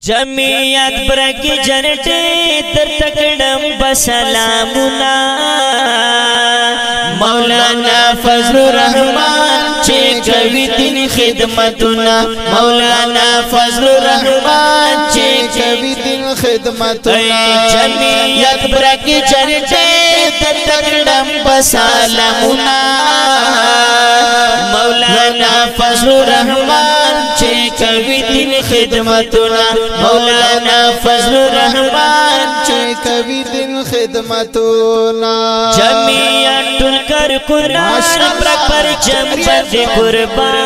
جمعیت برکی جنٹی در تکڑم بسلامنا مولانا فضل الرحمن چه کوي دین خدمتنا مولانا فضل الرحمن چه کوي دین خدمتنا جمعیت برکی جنٹی در تکڑم بسلامنا مولانا فضل الرحمن چه کوي دین خدمتنا مولانا فضل الرحمن چه کوي دین خدمتنا جمعیت کر قرآن پر جم بند قربان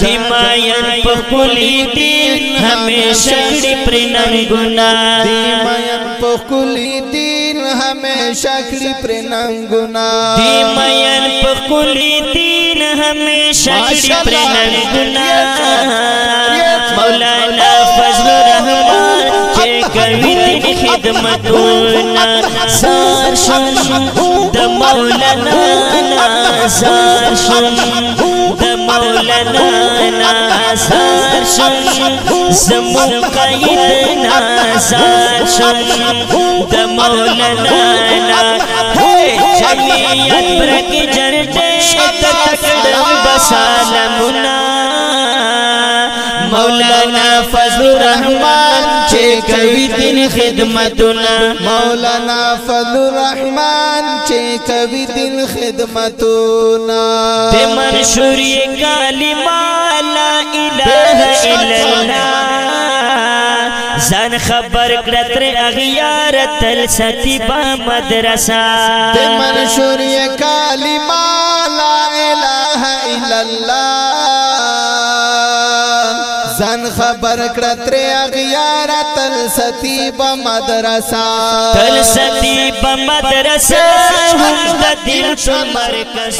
دیمائن پخلی دین ہمیشہ کڑی پر ننگنا دیمائن پخلی دین ہمیشہ کڑی پر ننگنا دیمائن پخلی دین ہمیشہ کڑی پر ننگنا مولانا فضل الرحمن چه کوي دین خدمتنا سار شم د مولانا سار شم د مولانا سار شم زمون قیدنا سار شم د مولانا جمعیت برکی جرده تکڑم بسالمنا مولانا فضل الرحمن چه کوي دین خدمتنا مولانا فضل الرحمن چه کوي دین خدمتنا تے منشوری کلمہ لا الہ الا اللہ زن خبر کرتر اغیار تل ستی با مدرسہ تے منشوری کلمہ لا الہ الا اللہ زن خبر کرتر اغیار تل ستی با مدرسہ تل ستی با مدرسہ ہم دا دل تو مرکز